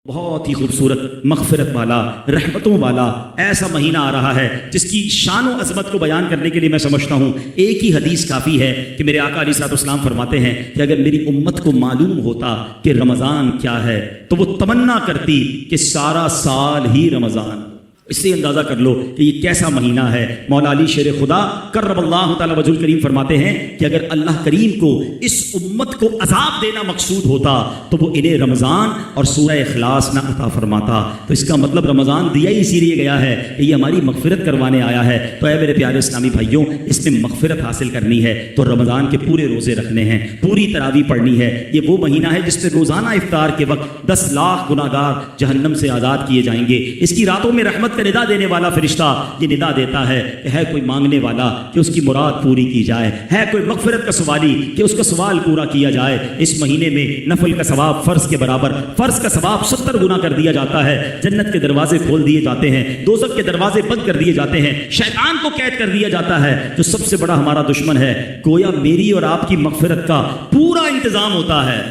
بہت ہی خوبصورت مغفرت والا رحمتوں والا ایسا مہینہ آ رہا ہے جس کی شان و عظمت کو بیان کرنے کے لیے میں سمجھتا ہوں ایک ہی حدیث کافی ہے کہ میرے آقا علیہ الصلوۃ والسلام فرماتے ہیں کہ اگر میری امت کو معلوم ہوتا کہ رمضان کیا ہے تو وہ تمنا کرتی کہ سارا سال ہی رمضان. اس سے اندازہ کر لو کہ یہ کیسا مہینہ ہے. مولا علی شیر خدا کرم اللہ تعالی وجہ الکریم فرماتے ہیں کہ اگر اللہ کریم کو اس امت کو عذاب دینا مقصود ہوتا تو وہ انہیں رمضان اور سورہ اخلاص نہ عطا فرماتا. تو اس کا مطلب رمضان دیا ہی اسی لیے گیا ہے کہ یہ ہماری مغفرت کروانے آیا ہے. تو اے میرے پیارے اسلامی بھائیوں، اس میں مغفرت حاصل کرنی ہے تو رمضان کے پورے روزے رکھنے ہیں، پوری تراویح پڑھنی ہے. یہ وہ مہینہ ہے جس میں روزانہ افطار کے وقت 10 لاکھ گناہگار جہنم سے آزاد کیے جائیں گے. اس کی راتوں میں رحمت کا ندا دینے والا فرشتہ یہ ندا دیتا ہے کہ ہے کوئی مانگنے والا کہ اس کی مراد پوری کی جائے، ہے کوئی مغفرت کا سوالی کہ اس کا سوال پورا کیا جائے. اس مہینے میں نفل کا ثواب فرض کے برابر، فرض کا ثواب 70 گنا کر دیا جاتا ہے. جنت کے دروازے کھول دیے جاتے ہیں، دوزخ کے دروازے بند کر دیے جاتے ہیں، شیطان کو قید کر دیا جاتا ہے جو سب سے بڑا ہمارا دشمن ہے. گویا میری اور آپ کی مغفرت کا پورا انتظام ہوتا ہے.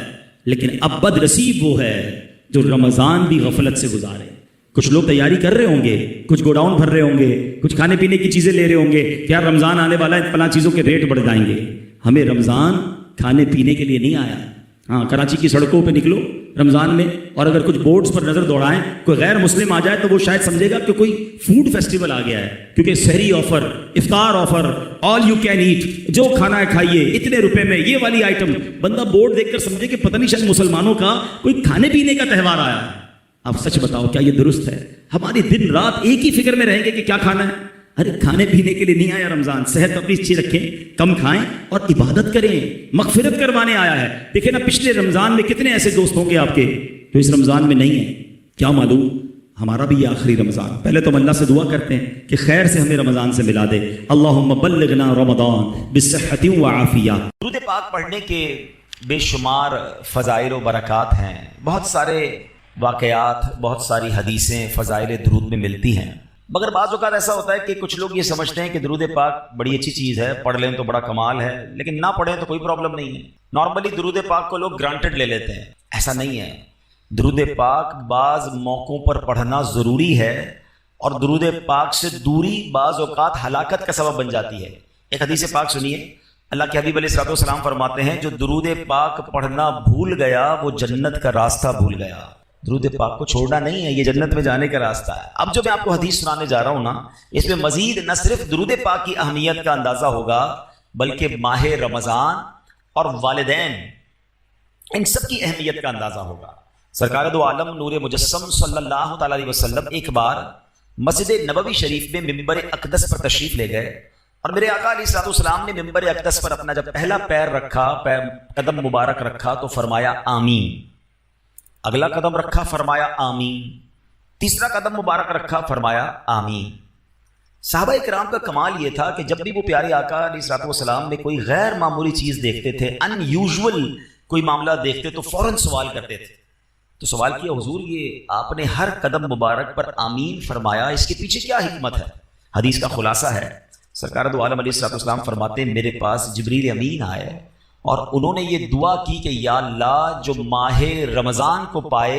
لیکن اب بد نصیب وہ ہے جو رمضان بھی غفلت سے گزارے. کچھ لوگ تیاری کر رہے ہوں گے، کچھ گوڈاؤن بھر رہے ہوں گے، کچھ کھانے پینے کی چیزیں لے رہے ہوں گے کہ یار رمضان آنے والا ہے، فلاں چیزوں کے ریٹ بڑھ جائیں گے. ہمیں رمضان کھانے پینے کے لیے نہیں آیا. ہاں، کراچی کی سڑکوں پہ نکلو رمضان میں اور اگر کچھ بورڈز پر نظر دوڑائیں، کوئی غیر مسلم آ جائے تو وہ شاید سمجھے گا کہ کوئی فوڈ فیسٹیول آ گیا ہے، کیونکہ سحری آفر، افطار offer, all you can eat, جو کھانا ہے کھائیے اتنے روپے میں، یہ والی آئٹم. بندہ بورڈ دیکھ کر سمجھے کہ پتہ نہیں شاید مسلمانوں کا کوئی کھانے پینے کا تہوار آیا ہے. آپ سچ بتاؤ کیا یہ درست ہے؟ ہماری دن رات ایک ہی فکر میں رہیں گے کہ کیا کھانا ہے. ارے کھانے پینے کے لیے نہیں آیا رمضان. صحت اپنی اچھی رکھیں، کم کھائیں اور عبادت کریں، مغفرت کروانے آیا ہے. دیکھیں نا پچھلے رمضان میں کتنے ایسے دوست ہوں گے آپ کے جو اس رمضان میں نہیں ہیں. کیا معلوم ہمارا بھی یہ آخری رمضان. پہلے تو ہم اللہ سے دعا کرتے ہیں کہ خیر سے ہمیں رمضان سے ملا دے. اللہم بلغنا رمضان بالصحۃ وعافیہ. درود پاک پڑھنے کے بے شمار فضائل و برکات ہیں. بہت سارے واقعات، بہت ساری حدیثیں فضائل درود میں ملتی ہیں. مگر بعض اوقات ایسا ہوتا ہے کہ کچھ لوگ یہ سمجھتے ہیں کہ درود پاک بڑی اچھی چیز ہے، پڑھ لیں تو بڑا کمال ہے، لیکن نہ پڑھیں تو کوئی پرابلم نہیں ہے. نارملی درود پاک کو لوگ گرانٹڈ لے لیتے ہیں. ایسا نہیں ہے. درود پاک بعض موقعوں پر پڑھنا ضروری ہے اور درود پاک سے دوری بعض اوقات ہلاکت کا سبب بن جاتی ہے. ایک حدیث پاک سنیے. اللہ کے حبیب علیہ الصلوۃ والسلام فرماتے ہیں جو درود پاک پڑھنا بھول گیا وہ جنت کا راستہ بھول گیا. درود پاک کو چھوڑنا نہیں ہے، یہ جنت میں جانے کا راستہ ہے. اب جو میں آپ کو حدیث سنانے جا رہا ہوں نا، اس میں مزید نہ صرف درود پاک کی اہمیت کا اندازہ ہوگا بلکہ ماہ رمضان اور والدین، ان سب کی اہمیت کا اندازہ ہوگا. سرکار دو عالم نور مجسم صلی اللہ تعالی علیہ وسلم ایک بار مسجد نبوی شریف میں ممبر اقدس پر تشریف لے گئے اور میرے آقا علیہ الصلوۃ والسلام نے ممبر اقدس پر اپنا جب پہلا پیر رکھا، قدم مبارک رکھا تو فرمایا آمین. اگلا قدم رکھا فرمایا آمین. تیسرا قدم مبارک رکھا فرمایا آمین. صحابہ کرام کا کمال یہ تھا کہ جب بھی وہ پیارے آقا علیہ الصلوۃ والسلام میں کوئی غیر معمولی چیز دیکھتے تھے، ان یوزول کوئی معاملہ دیکھتے تو فوراً سوال کرتے تھے. تو سوال کیا حضور یہ آپ نے ہر قدم مبارک پر آمین فرمایا، اس کے پیچھے کیا حکمت ہے؟ حدیث کا خلاصہ ہے سرکار دو عالم علیہ الصلوۃ والسلام فرماتے ہیں میرے پاس جبریل امین آئے اور انہوں نے یہ دعا کی کہ یا اللہ جو ماہ رمضان کو پائے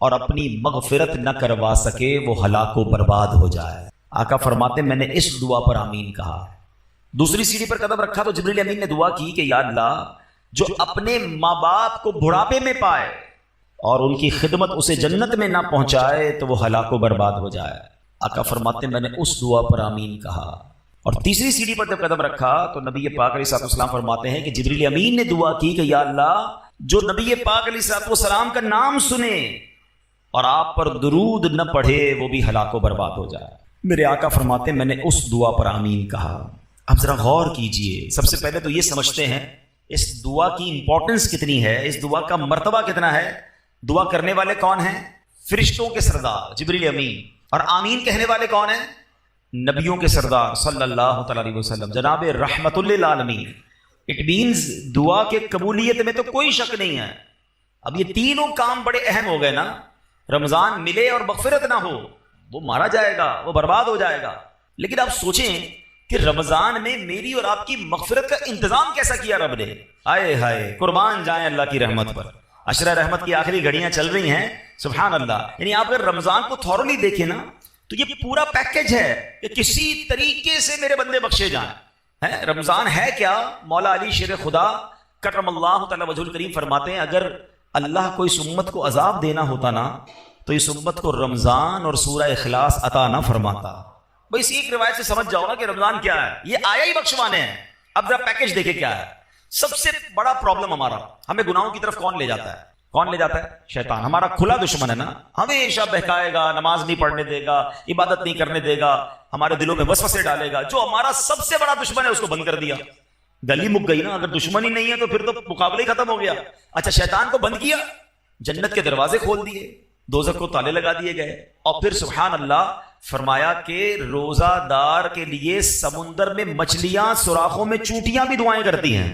اور اپنی مغفرت نہ کروا سکے وہ ہلاک و برباد ہو جائے. آقا فرماتے میں نے اس دعا پر آمین کہا. دوسری سیڑھی پر قدم رکھا تو جبریل امین نے دعا کی کہ یا اللہ جو اپنے ماں باپ کو بڑھاپے میں پائے اور ان کی خدمت اسے جنت میں نہ پہنچائے تو وہ ہلاک و برباد ہو جائے. آقا فرماتے میں نے اس دعا پر آمین کہا. اور تیسری سیڑھی پر جب قدم رکھا تو نبی پاک علیہ الصلوۃ والسلام فرماتے ہیں کہ جبریل امین نے دعا کی کہ یا اللہ جو نبی پاک علیہ الصلوۃ والسلام کا نام سنے اور آپ پر درود نہ پڑھے وہ بھی ہلاک و برباد ہو جائے. میرے آقا فرماتے ہیں میں نے اس دعا پر آمین کہا. اب ذرا غور کیجئے. سب سے پہلے تو یہ سمجھتے ہیں اس دعا کی امپورٹنس کتنی ہے، اس دعا کا مرتبہ کتنا ہے. دعا کرنے والے کون ہیں؟ فرشتوں کے سردار جبریل امین. اور آمین کہنے والے کون ہیں؟ نبیوں کے سردار صلی اللہ تعالی علیہ وسلم جناب رحمت للعالمین. اٹ مینز دعا کے قبولیت میں تو کوئی شک نہیں ہے. اب یہ تینوں کام بڑے اہم ہو گئے نا. رمضان ملے اور مغفرت نہ ہو وہ مارا جائے گا، وہ برباد ہو جائے گا. لیکن آپ سوچیں کہ رمضان میں میری اور آپ کی مغفرت کا انتظام کیسا کیا رب نے. آئے ہائے قربان جائیں اللہ کی رحمت پر. عشرہ رحمت کی آخری گھڑیاں چل رہی ہیں، سبحان اللہ. یعنی آپ اگر رمضان کو تھورلی دیکھیں نا تو یہ پورا پیکج ہے کہ کسی طریقے سے میرے بندے بخشے جائیں. رمضان ہے کیا؟ مولا علی شیر خدا کرم اللہ تعالی وجہ الکریم فرماتے ہیں اگر اللہ کو اس امت کو عذاب دینا ہوتا نا تو اس امت کو رمضان اور سورہ اخلاص عطا نہ فرماتا. بھائی اسی ایک روایت سے سمجھ جاؤ نا کہ رمضان کیا ہے، یہ آیا ہی بخشوانے ہیں. اب ذرا پیکج دیکھیں کیا ہے. سب سے بڑا پرابلم ہمارا، ہمیں گناہوں کی طرف کون لے جاتا ہے؟ کون لے جاتا ہے؟ شیطان. ہمارا کھلا دشمن ہے نا، ہمیشہ بہکائے گا، نماز نہیں پڑھنے دے گا، عبادت نہیں کرنے دے گا، ہمارے دلوں میں وسوسے ڈالے گا. جو ہمارا سب سے بڑا دشمن ہے اس کو بند کر دیا، گلی مک گئی نا. اگر دشمن ہی نہیں ہے تو پھر تو مقابلہ ہی ختم ہو گیا. اچھا شیطان کو بند کیا، جنت کے دروازے کھول دیے، دوزخ کو تالے لگا دیے گئے. اور پھر سبحان اللہ فرمایا کہ روزہ دار کے لیے سمندر میں مچھلیاں سوراخوں میں چونٹیاں بھی دعائیں کرتی ہیں.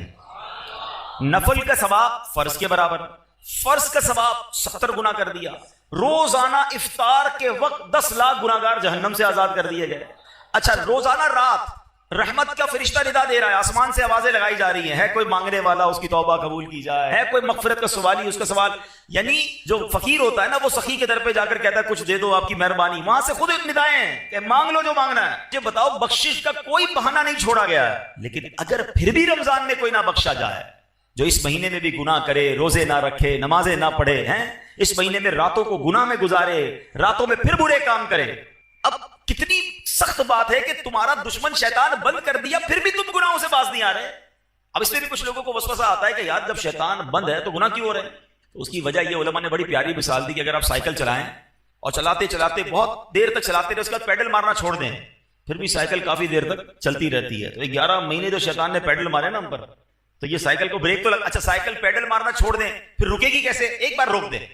نفل کا ثواب فرض کے برابر، فرض کا ثواب 70 گنا کر دیا. روزانہ افطار کے وقت 10 لاکھ گناہگار جہنم سے آزاد کر دیے گئے. اچھا روزانہ رات رحمت کا فرشتہ ندا دے رہا ہے، آسمان سے آوازیں لگائی جا رہی ہیں، ہے کوئی مانگنے والا اس کی توبہ قبول کی جائے، ہے کوئی مغفرت کا سوالی اس کا سوال. یعنی جو فقیر ہوتا ہے نا وہ سخی کے در پہ جا کر کہتا ہے کچھ دے دو آپ کی مہربانی، وہاں سے خود ندائیں ہیں کہ مانگ لو جو مانگنا ہے. یہ بتاؤ بخشش کا کوئی بہانہ نہیں چھوڑا گیا ہے. لیکن اگر پھر بھی رمضان میں کوئی نہ بخشا جائے، جو اس مہینے میں بھی گناہ کرے، روزے نہ رکھے، نمازیں نہ پڑھے، ہیں اس مہینے میں راتوں کو گناہ میں گزارے، راتوں میں پھر برے کام کرے. اب کتنی سخت بات ہے کہ تمہارا دشمن شیطان بند کر دیا پھر بھی تم گناہوں سے باز نہیں آ رہے. اب اس میں بھی کچھ لوگوں کو وسوسہ آتا ہے کہ یار جب شیطان بند ہے تو گناہ کیوں ہو رہے ہیں؟ تو اس کی وجہ یہ علماء نے بڑی پیاری مثال دی کہ اگر آپ سائیکل چلائیں اور چلاتے چلاتے بہت دیر تک چلاتے رہے، اس کے بعد پیڈل مارنا چھوڑ دیں، پھر بھی سائیکل کافی دیر تک چلتی رہتی ہے. تو 11 مہینے جو شیطان نے پیڈل مارے نا ہم پر، تو یہ سائیکل کو بریک تو لگا. اچھا سائیکل پیڈل مارنا چھوڑ دیں پھر رکے گی کیسے؟ ایک بار روک دیں،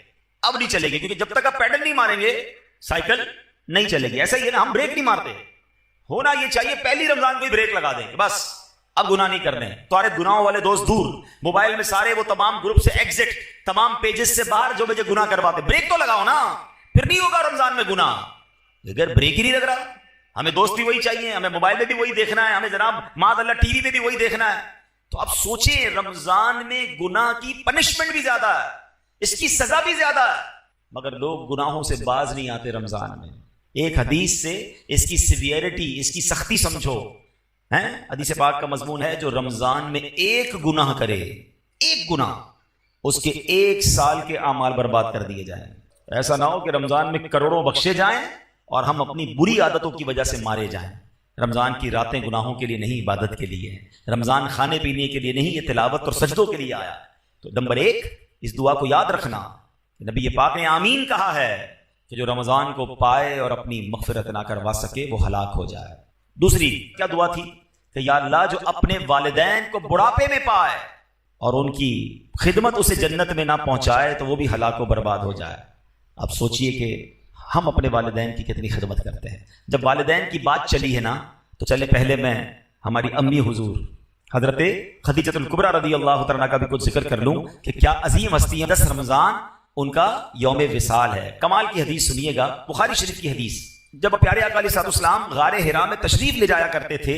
اب نہیں چلے گی، کیونکہ جب تک آپ پیڈل نہیں ماریں گے سائیکل نہیں چلے گی. ایسا ہی ہے نا، ہم بریک نہیں مارتے، ہونا یہ چاہیے پہلی رمضان کو ہی بریک لگا دیں بس اب گناہ نہیں کرنے. تمہارے گناہوں والے دوست دور، موبائل میں سارے وہ تمام گروپ سے ایگزٹ، تمام پیجز سے باہر جو مجھے گناہ کرواتے. بریک تو لگاؤ نا، پھر نہیں ہوگا رمضان میں گناہ. اگر بریک ہی نہیں لگ رہا، ہمیں دوست بھی وہی چاہیے، ہمیں موبائل میں بھی وہی دیکھنا ہے، ہمیں جناب معاذ اللہ ٹی وی میں بھی وہی دیکھنا ہے. تو اب سوچیں رمضان میں گناہ کی پنشمنٹ بھی زیادہ ہے، اس کی سزا بھی زیادہ ہے، مگر لوگ گناہوں سے باز نہیں آتے رمضان میں. ایک حدیث سے اس کی سیویرٹی، اس کی سختی سمجھو. حدیث پاک کا مضمون ہے جو رمضان میں ایک گناہ کرے، ایک گناہ، اس کے 1 سال کے اعمال برباد کر دیے جائیں. ایسا نہ ہو کہ رمضان میں کروڑوں بخشے جائیں اور ہم اپنی بری عادتوں کی وجہ سے مارے جائیں. رمضان کی راتیں گناہوں کے لیے نہیں، عبادت کے لیے ہیں. رمضان کھانے پینے کے لیے نہیں، یہ تلاوت اور سجدوں کے لیے آیا. تو نمبر 1 اس دعا کو یاد رکھنا، نبی پاک نے آمین کہا ہے کہ جو رمضان کو پائے اور اپنی مغفرت نہ کروا سکے وہ ہلاک ہو جائے. دوسری کیا دعا تھی کہ یا اللہ جو اپنے والدین کو بڑھاپے میں پائے اور ان کی خدمت اسے جنت میں نہ پہنچائے تو وہ بھی ہلاک و برباد ہو جائے. اب سوچئے کہ ہم اپنے والدین کی کتنی خدمت کرتے ہیں. جب والدین کی بات چلی ہے نا تو چلے پہلے میں ہماری امی حضور حضرت خدیجہ الکبریٰ رضی اللہ تعالیٰ کا بھی کچھ ذکر کر لوں کہ کیا عظیم ہستی ہے. 10 رمضان ان کا یوم وصال ہے. کمال کی حدیث سنیے گا، بخاری شریف کی حدیث. جب پیارے آقا علیہ السلام غار حرا میں تشریف لے جایا کرتے تھے،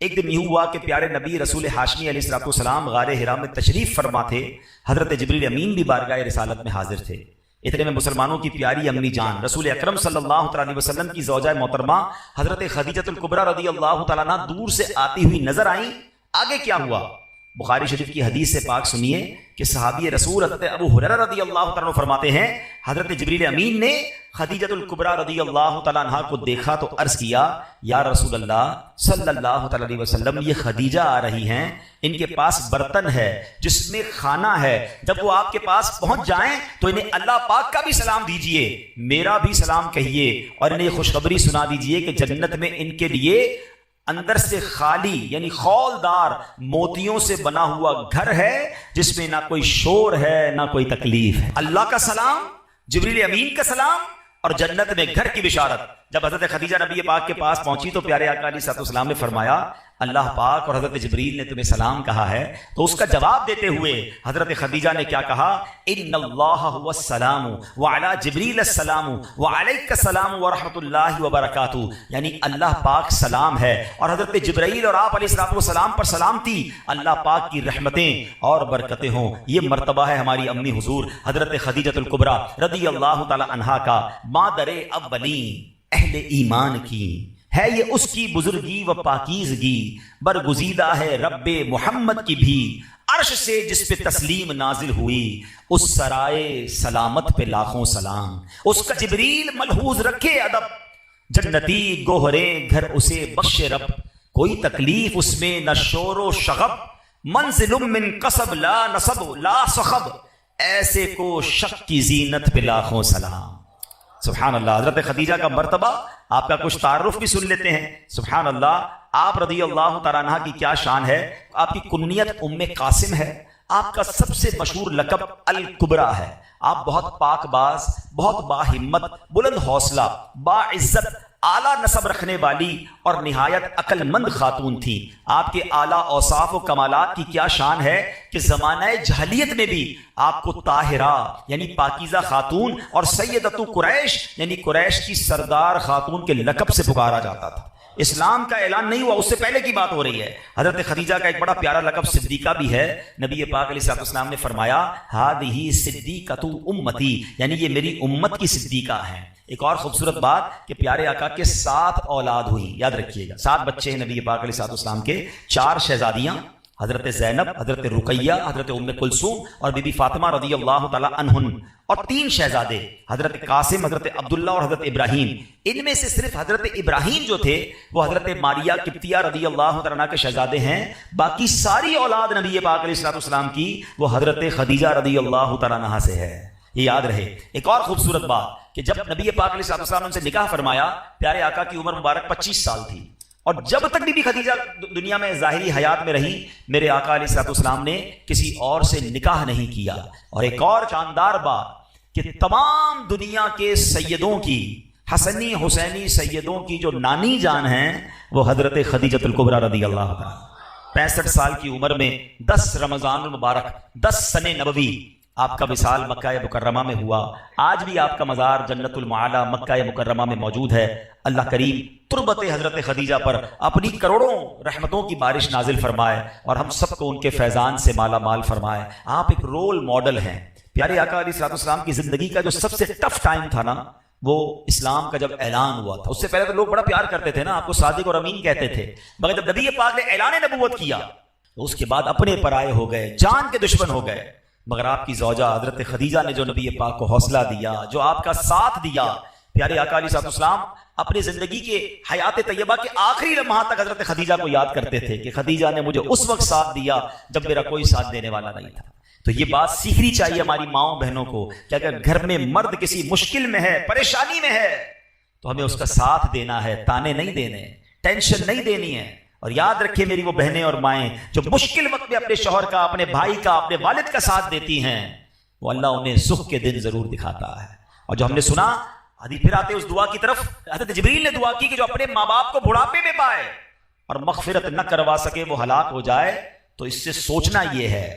ایک دن یہ ہوا کہ پیارے نبی رسول ہاشمی علیہ السلام غار حرا میں تشریف فرما تھے. حضرت جبریل امین بھی بارگاہ رسالت میں حاضر تھے. اتنے میں مسلمانوں کی پیاری امی جان رسول اکرم صلی اللہ علیہ وسلم کی زوجہ محترمہ حضرت خدیجہ الکبریٰ رضی اللہ تعالیٰ عنہ دور سے آتی ہوئی نظر آئیں. آگے کیا ہوا؟ بخاری شریف کی حدیث سے پاک سنیے کہ صحابی رسول حضرت ابو ہریرہ رضی اللہ تعالیٰ عنہ فرماتے ہیں حضرت جبریل امین نے خدیجہ الکبریٰ رضی اللہ تعالیٰ عنہ کو دیکھا تو عرض کیا یا رسول اللہ صلی اللہ تعالیٰ علیہ وسلم، یہ خدیجہ آ رہی ہیں، ان کے پاس برتن ہے جس میں کھانا ہے، جب وہ آپ کے پاس پہنچ جائیں تو انہیں اللہ پاک کا بھی سلام دیجئے، میرا بھی سلام کہیے، اور انہیں خوشخبری سنا دیجئے کہ جنت میں ان کے لیے اندر سے خالی یعنی خولدار موتیوں سے بنا ہوا گھر ہے جس میں نہ کوئی شور ہے نہ کوئی تکلیف ہے. اللہ کا سلام، جبریل امین کا سلام اور جنت میں گھر کی بشارت. جب حضرت خدیجہ نبی پاک کے پاس پہنچی تو پیارے آقا علیہ السلام نے فرمایا اللہ پاک اور حضرت جبریل نے تمہیں سلام کہا ہے، تو اس کا جواب دیتے ہوئے حضرت خدیجہ نے کیا کہا؟ ان اللہ هو السلام وعلی جبریل السلام وعلیک السلام ورحمۃ اللہ وبرکاتہ، یعنی اللہ پاک سلام ہے اور حضرت جبرائیل اور آپ علیہ السلام پر سلامتی، اللہ پاک کی رحمتیں اور برکتیں ہوں۔ یہ مرتبہ ہے ہماری امی حضور حضرت خدیجہ الکبریٰ رضی اللہ تعالی عنہا کا، مادر اولین اہل ایمان کی ہے، یہ اس کی بزرگی و پاکیزگی برگزیدہ ہے رب محمد کی بھی، عرش سے جس پہ تسلیم نازل ہوئی، اس سرائے سلامت پہ لاکھوں سلام، اس کا جبریل ملحوظ رکھے ادب، جنتی گوہرے گھر اسے بخش رب، کوئی تکلیف اس میں نہ شور و شغب، منزل من قصب لا نصب لا صخب، ایسے کو شک کی زینت پہ لاکھوں سلام۔ سبحان اللہ۔ حضرت خدیجہ کا مرتبہ، آپ کا کچھ تعارف بھی سن لیتے ہیں۔ سبحان اللہ، آپ رضی اللہ تعالیٰ عنہ کی کیا شان ہے۔ آپ کی کنیت ام قاسم ہے، آپ کا سب سے مشہور لقب الکبریٰ ہے۔ آپ بہت پاک باز، بہت باہمت، بلند حوصلہ، باعزت، اعلیٰ نسب رکھنے والی اور نہایت عقل مند خاتون تھی۔ آپ کے اعلیٰ اوصاف و کمالات کی کیا شان ہے کہ زمانہ جاہلیت میں بھی آپ کو طاہرہ یعنی پاکیزہ خاتون اور سیدۃ قریش یعنی قریش کی سردار خاتون کے لقب سے پکارا جاتا تھا۔ اسلام کا اعلان نہیں ہوا، اس سے پہلے کی بات ہو رہی ہے۔ حضرت خدیجہ کا ایک بڑا پیارا لقب صدیقہ بھی ہے۔ نبی پاک علیہ السلام نے فرمایا ہذہ صدیقۃ امتی، یعنی یہ میری امت کی صدیقہ ہیں۔ ایک اور خوبصورت بات کہ پیارے آقا کے 7 اولاد ہوئی، یاد رکھیے گا 7 بچے ہیں نبی پاک علیہ السلام کے، 4 شہزادیاں حضرت زینب، حضرت رقیہ، حضرت ام کلثوم اور بی بی فاطمہ رضی اللہ تعالی عنہن، اور 3 شہزادے حضرت قاسم، حضرت عبداللہ اور حضرت ابراہیم۔ ان میں سے صرف حضرت ابراہیم جو تھے وہ حضرت ماریہ قبطیہ رضی اللہ تعالیٰ عنہ کے شہزادے ہیں، باقی ساری اولاد نبی پاک علیہ السلام کی وہ حضرت خدیجہ رضی اللہ تعالیٰ عنہ سے ہے، یہ یاد رہے۔ ایک اور خوبصورت بات کہ جب نبی پاک علیہ السلام سے نکاح فرمایا، پیارے آقا کی عمر مبارک 25 سال تھی، اور جب تک بی بی خدیجہ دنیا میں ظاہری حیات میں رہی، میرے آقا علیہ السلام نے کسی اور سے نکاح نہیں کیا۔ اور ایک اور شاندار بات کہ تمام دنیا کے سیدوں کی، حسنی حسینی سیدوں کی جو نانی جان ہیں وہ حضرت خدیجہ الکبریٰ رضی اللہ عنہا، 65 سال کی عمر میں 10 رمضان المبارک 10 سنہ نبوی آپ کا وصال مکہ مکرمہ میں ہوا۔ آج بھی آپ کا مزار جنت المعالی مکہ مکرمہ میں موجود ہے۔ اللہ کریم تربت حضرت خدیجہ پر اپنی کروڑوں رحمتوں کی بارش نازل فرمائے اور ہم سب کو ان کے فیضان سے مالا مال فرمائے۔ آپ ایک رول ماڈل ہیں۔ پیارے آقا علیہ السلام کی زندگی کا جو سب سے ٹف ٹائم تھا نا، وہ اسلام کا جب اعلان ہوا تھا۔ اس سے پہلے تو لوگ بڑا پیار کرتے تھے نا، آپ کو صادق اور امین کہتے تھے، مگر جب نبی پاک نے اعلان نبوت کیا تو اس کے بعد اپنے پرائے ہو گئے، جان کے دشمن ہو گئے۔ مگر آپ کی زوجہ حضرت خدیجہ نے جو نبی پاک کو حوصلہ دیا، جو آپ کا ساتھ دیا، پیارے آقا علیہ السلام اپنی زندگی کے حیات طیبہ کے آخری لمحات تک حضرت خدیجہ کو یاد کرتے تھے کہ خدیجہ نے مجھے اس وقت ساتھ دیا جب میرا کوئی ساتھ دینے والا نہیں تھا۔ تو یہ بات سیکھنی چاہیے ہماری ماؤں بہنوں کو کہ اگر گھر میں مرد کسی مشکل میں ہے، پریشانی میں ہے، تو ہمیں اس کا ساتھ دینا ہے، تانے نہیں دینے، ٹینشن نہیں دینی ہے۔ اور یاد رکھیے میری وہ بہنیں اور مائیں جو مشکل وقت میں اپنے شوہر کا، اپنے بھائی کا، اپنے والد کا ساتھ دیتی ہیں، وہ اللہ انہیں سکھ کے دن ضرور دکھاتا ہے۔ اور جو ہم نے سنا، پھر آتے اس دعا کی طرف، حضرت جبریل نے دعا کی کہ جو اپنے ماں باپ کو بڑھاپے میں پائے اور مغفرت نہ کروا سکے وہ ہلاک ہو جائے۔ تو اس سے سوچنا یہ ہے،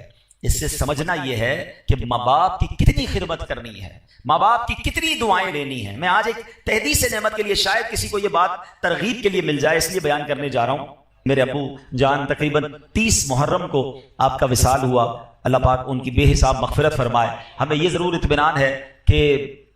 اس سے سمجھنا یہ ہے کہ ماں باپ کی کتنی خدمت کرنی ہے، ماں باپ کی کتنی دعائیں لینی ہیں۔ میں آج ایک تحدیث نعمت کے لیے، شاید کسی کو یہ بات ترغیب کے لیے مل جائے، اس لیے بیان کرنے جا رہا ہوں۔ میرے ابو جان تقریباً 30 محرم کو آپ کا وصال ہوا، اللہ پاک ان کی بے حساب مغفرت فرمائے۔ ہمیں یہ ضرور اطمینان ہے کہ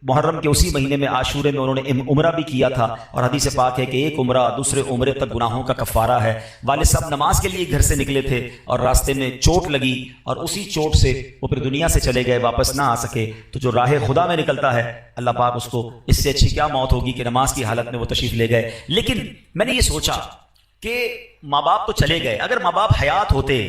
محرم کے اسی مہینے میں عاشورے میں انہوں نے عمرہ بھی کیا تھا، اور حدیث پاک ہے کہ ایک عمرہ دوسرے عمرے تک گناہوں کا کفارہ ہے۔ والد صاحب نماز کے لیے گھر سے نکلے تھے اور راستے میں چوٹ لگی، اور اسی چوٹ سے وہ پھر دنیا سے چلے گئے، واپس نہ آ سکے۔ تو جو راہ خدا میں نکلتا ہے، اللہ پاک اس کو، اس سے اچھی کیا موت ہوگی کہ نماز کی حالت میں وہ تشریف لے گئے۔ لیکن میں نے یہ سوچا کہ ماں باپ تو چلے گئے، اگر ماں باپ حیات ہوتے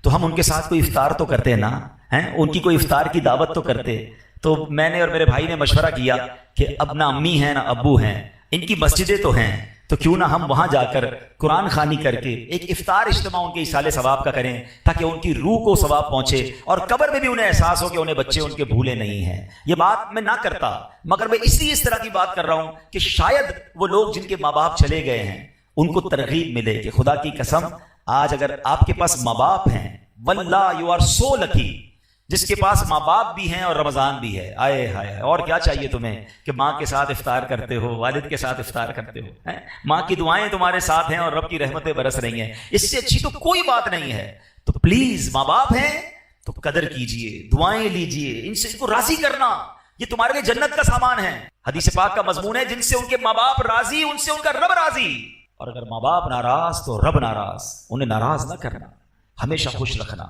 تو ہم ان کے ساتھ کوئی افطار تو کرتے نا، ان کی کوئی افطار کی دعوت تو کرتے۔ تو میں نے اور میرے بھائی نے مشورہ کیا کہ اب نہ امی ہیں نہ ابو ہیں، ان کی مسجدیں تو ہیں، تو کیوں نہ ہم وہاں جا کر قرآن خوانی کر کے ایک افطار اجتماع ان کے ایصال ثواب کا کریں، تاکہ ان کی روح کو ثواب پہنچے اور قبر میں بھی انہیں احساس ہو کہ انہیں بچے ان کے بھولے نہیں ہیں۔ یہ بات میں نہ کرتا، مگر میں اس لیے اس طرح کی بات کر رہا ہوں کہ شاید وہ لوگ جن کے ماں باپ چلے گئے ہیں ان کو ترغیب ملے کہ خدا کی قسم آج اگر آپ کے پاس ماں باپ ہیں، واللہ یو آر سو لکی، جس کے پاس ماں باپ بھی ہیں اور رمضان بھی ہے، آئے ہائے اور کیا چاہیے تمہیں کہ ماں کے ساتھ افطار کرتے ہو، والد کے ساتھ افطار کرتے ہو، ماں کی دعائیں تمہارے ساتھ ہیں اور رب کی رحمتیں برس رہی ہیں، اس سے اچھی تو کوئی بات نہیں ہے۔ تو پلیز ماں باپ ہیں تو قدر کیجئے، دعائیں لیجئے، ان سے ان کو راضی کرنا، یہ تمہارے لیے جنت کا سامان ہے۔ حدیث پاک کا مضمون ہے جن سے ان کے ماں باپ راضی ان سے ان کا رب راضی، اور اگر ماں باپ ناراض تو رب ناراض، انہیں ناراض نہ کرنا، ہمیشہ خوش رکھنا۔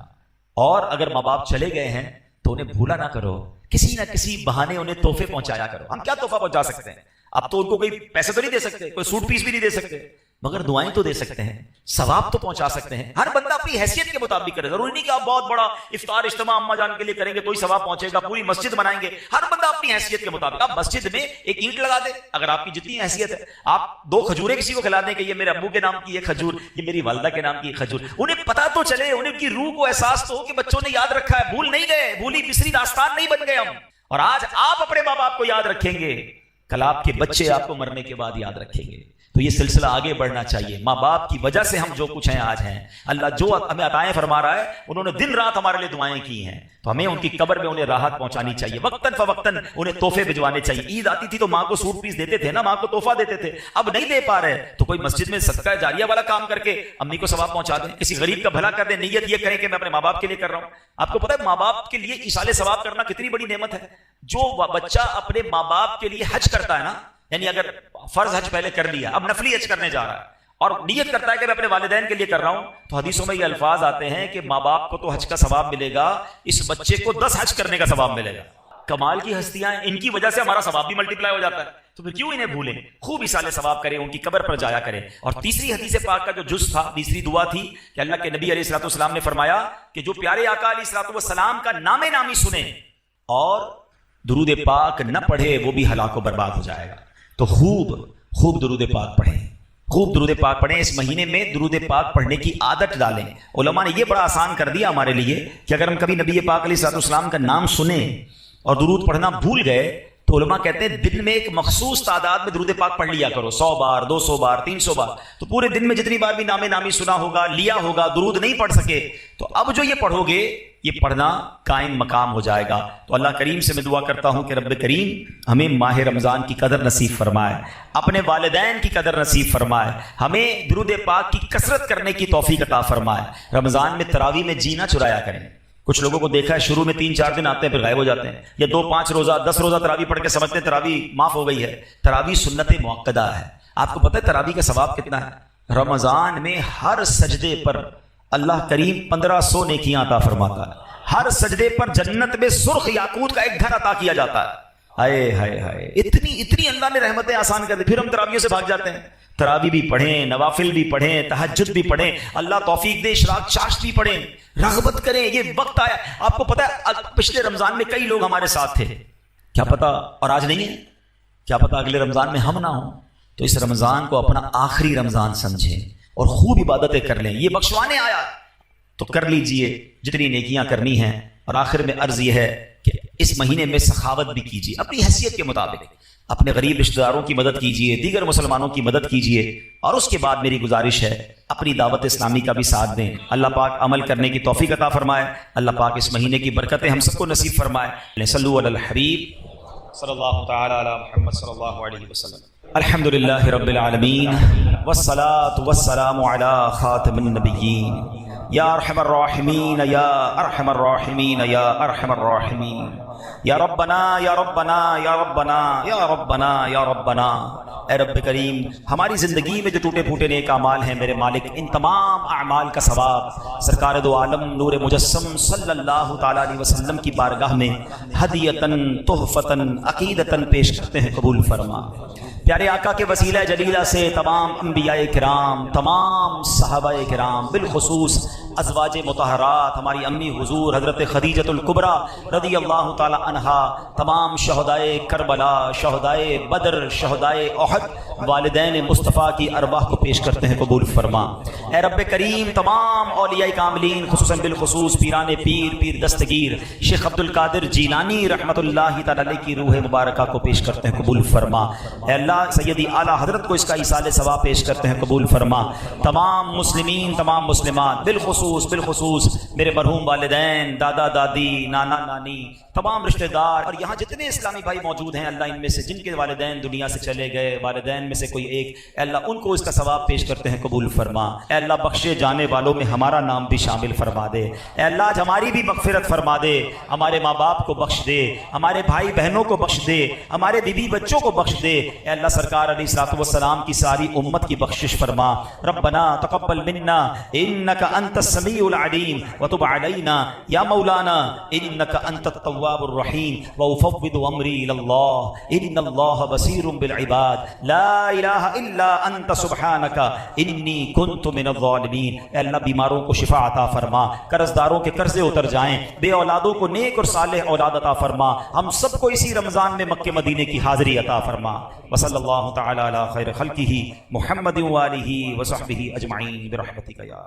اور اگر ماں باپ چلے گئے ہیں تو انہیں بھولا نہ کرو، کسی نہ کسی بہانے انہیں تحفے پہنچایا کرو۔ ہم کیا تحفہ پہنچا سکتے ہیں؟ اب تو ان کو کوئی پیسے تو نہیں دے سکتے، کوئی سوٹ پیس بھی نہیں دے سکتے، مگر دعائیں تو دے سکتے ہیں، ثواب تو پہنچا سکتے ہیں۔ ہر بندہ اپنی حیثیت کے مطابق کرے، ضروری نہیں کہ آپ بہت بڑا افطار اجتماع اماں جان کے لیے کریں گے کوئی ثواب پہنچے گا، پوری مسجد بنائیں گے، ہر بندہ اپنی حیثیت کے مطابق۔ آپ مسجد میں ایک اینٹ لگا دیں، اگر آپ کی جتنی حیثیت ہے، آپ 2 کھجوریں کسی کو کھلا دیں کہ یہ میرے ابو کے نام کی یہ کھجور، یہ میری والدہ کے نام کی یہ کھجور، انہیں پتا تو چلے، انہیں کی روح کو احساس تو ہو کہ بچوں نے یاد رکھا ہے، بھول نہیں گئے، بھولی بسری داستان نہیں بن گئے ہم۔ اور آج آپ اپنے ماں باپ کو یاد رکھیں گے، کل آپ کے بچے آپ کو مرنے کے بعد یاد رکھیں گے۔ تو یہ سلسلہ آگے بڑھنا چاہیے۔ ماں باپ کی وجہ سے ہم جو کچھ ہیں آج ہیں، اللہ جو ہمیں عطائیں فرما رہا ہے، انہوں نے دن رات ہمارے لیے دعائیں کی ہیں، تو ہمیں ان کی قبر میں انہیں راحت پہنچانی چاہیے، وقتاً فوقتاً انہیں تحفے بھجوانے چاہیے۔ عید آتی تھی تو ماں کو سوٹ پیس دیتے تھے نا، ماں کو تحفہ دیتے تھے، اب نہیں دے پا رہے تو کوئی مسجد میں صدقہ جاریہ والا کام کر کے امی کو ثواب پہنچا دیں، کسی غریب کا بھلا کر دیں، نیت یہ کریں کہ میں اپنے ماں باپ کے لیے کر رہا ہوں۔ آپ کو پتہ ہے ماں باپ کے لیے ایصال ثواب کرنا کتنی بڑی نعمت ہے؟ جو بچہ اپنے ماں باپ کے لیے حج کرتا ہے نا، یعنی اگر فرض حج پہلے کر لیا، اب نفلی حج کرنے جا رہا ہے اور نیت کرتا ہے کہ میں اپنے والدین کے لیے کر رہا ہوں، تو حدیثوں میں یہ الفاظ آتے ہیں کہ ماں باپ کو تو حج کا ثواب ملے گا، اس بچے کو 10 حج کرنے کا ثواب ملے گا۔ کمال کی ہستیاں ہیں، ان کی وجہ سے ہمارا ثواب بھی ملٹیپلائی ہو جاتا ہے، تو پھر کیوں انہیں بھولیں؟ خوب ایصال ثواب کریں، ان کی قبر پر جایا کریں۔ اور تیسری حدیث پاک کا جو جز تھا، تیسری دعا تھی کہ اللہ کے نبی علیہ الصلوۃ والسلام نے فرمایا کہ جو پیارے آقا علیہ الصلوۃ والسلام کا نام نامی سنے اور درود پاک نہ پڑھے وہ بھی ہلاک و برباد ہو جائے گا۔ تو خوب درود پاک پڑھیں، خوب درود پاک پڑھیں، اس مہینے میں درود پاک پڑھنے کی عادت ڈالیں۔ علماء نے یہ بڑا آسان کر دیا ہمارے لیے کہ اگر ہم کبھی نبی پاک علیہ الصلوۃ والسلام کا نام سنیں اور درود پڑھنا بھول گئے تو علماء کہتے ہیں دن میں ایک مخصوص تعداد میں درود پاک پڑھ لیا کرو، 100 بار، 200 بار، 300 بار، تو پورے دن میں جتنی بار بھی نام نامی سنا ہوگا، لیا ہوگا، درود نہیں پڑھ سکے تو اب جو یہ پڑھو گے یہ پڑھنا قائم مقام ہو جائے گا۔ تو اللہ کریم سے میں دعا کرتا ہوں کہ رب کریم ہمیں ماہ رمضان کی قدر نصیب فرمائے، اپنے والدین کی قدر نصیب فرمائے، ہمیں درود پاک کی کثرت کرنے کی توفیق عطا فرمائے۔ رمضان میں تراویح میں جینا چرایا کریں۔ کچھ لوگوں کو دیکھا ہے شروع میں 3-4 دن آتے ہیں پھر غائب ہو جاتے ہیں، یا 2-5 روزہ 10 روزہ تراویح پڑھ کے سمجھتے ہیں تراویح معاف ہو گئی ہے۔ تراویح سنت مؤکدہ ہے۔ آپ کو پتہ ہے تراویح کا ثواب کتنا ہے؟ رمضان میں ہر سجدے پر اللہ کریم 1500 نیکیاں عطا فرماتا ہے، ہر سجدے پر جنت میں سرخ یاقوت کا ایک گھر عطا کیا جاتا ہے۔ ہائے ہائے ہائے، اتنی اللہ نے رحمتیں آسان کر دی، پھر ہم تراویحوں سے بھاگ جاتے ہیں۔ تراویح بھی پڑھیں، نوافل بھی پڑھیں، تہجد بھی پڑھیں، اللہ توفیق دے اشراق چاشت بھی پڑھیں، رغبت کریں، یہ وقت آیا۔ آپ کو پتہ ہے پچھلے رمضان میں کئی لوگ ہمارے ساتھ تھے، کیا پتا اور آج نہیں ہے، کیا پتا اگلے رمضان میں ہم نہ ہوں۔ تو اس رمضان کو اپنا آخری رمضان سمجھیں اور خوب عبادتیں کر لیں، یہ بخشوانے آیا تو کر لیجئے جتنی نیکیاں کرنی ہیں۔ اور آخر میں عرض یہ ہے کہ اس مہینے میں سخاوت بھی کیجیے، اپنی حیثیت کے مطابق اپنے غریب رشتہ داروں کی مدد کیجیے، دیگر مسلمانوں کی مدد کیجیے، اور اس کے بعد میری گزارش ہے اپنی دعوت اسلامی کا بھی ساتھ دیں۔ اللہ پاک عمل کرنے کی توفیق عطا فرمائے، اللہ پاک اس مہینے کی برکتیں ہم سب کو نصیب فرمائے۔ صلو علی الحبیب صلی اللہ تعالی علی محمد صلی اللہ علیہ وسلم۔ الحمد للہ رب العالمین والصلاة والسلام علی خاتم النبیین یا ارحم الراحمین یا ارحم الراحمین یا ارحم الراحمین یا ربنا یا ربنا یا ربنا یا ربنا یا ربنا۔ اے رب کریم ہماری زندگی میں جو ٹوٹے پھوٹے نیک اعمال ہیں میرے مالک، ان تمام اعمال کا ثواب سرکار دو عالم نور مجسم صلی اللہ تعالی علیہ وسلم کی بارگاہ میں ہدیتاً تحفتاً عقیدتاً پیش کرتے ہیں، قبول فرما۔ پیارے آقا کے وسیلہ جلیلہ سے تمام انبیاء کرام، تمام صحابہ کرام، بالخصوص ازواج مطہرات، ہماری امی حضور حضرت خدیجۃ الکبریٰ رضی اللہ تعالی عنہا، تمام شہدائے کربلا، شہدائے بدر، شہدائے احد، والدین مصطفیٰ کی ارواح کو پیش کرتے ہیں، قبول فرما۔ اے رب کریم تمام اولیاء کاملین خصوصاً بالخصوص پیران پیر، پیر دستگیر شیخ عبد القادر جیلانی رحمۃ اللہ تعالی علیہ کی روح مبارکہ کو پیش کرتے ہیں، قبول فرما۔ اے اللہ سیدی اعلیٰ حضرت کو اس کا ایصال ثواب پیش کرتے ہیں، قبول فرما۔ تمام مسلمین، تمام مسلمات، بالخصوص میرے مرحوم والدین، دادا دادی، نانا نانی، تمام رشتہ دار اور یہاں جتنے اسلامی بھائی موجود ہیں، اللہ ان میں سے جن کے والدین دنیا سے چلے گئے، والدین میں سے کوئی ایک، اے اللہ ان کو اس کا ثواب پیش کرتے ہیں، قبول فرما۔ اے اللہ بخشے جانے والوں میں ہمارا نام بھی شامل فرما دے۔ اے اللہ آج ہماری بھی مغفرت فرما دے، ہمارے ماں باپ کو بخش دے، ہمارے بھائی بہنوں کو بخش دے، ہمارے بیوی بچوں کو بخش دے۔ اے اللہ سرکار علیہ الصلوۃ والسلام کی ساری امت کی بخشش فرما۔ ربنا تقبل منا انک انت السمیع العلیم وتب علینا یا مولانا انک انت التواب الرحیم وافوض امری الی اللہ ان اللہ بصیر بالعباد لا الہ الا انت سبحانک انی کنت من الظالمین۔ اے اللہ بیماروں کو شفا عطا فرما، قرض داروں کے قرضے اتر جائیں، بے اولادوں کو نیک اور صالح اولاد عطا فرما، ہم سب کو اسی رمضان میں مکہ مدینے کی حاضری عطا فرما۔ وصلی اللہ تعالی علی خیر خلقہ محمد وآلہ وصحبہ اجمعین برحمتک یا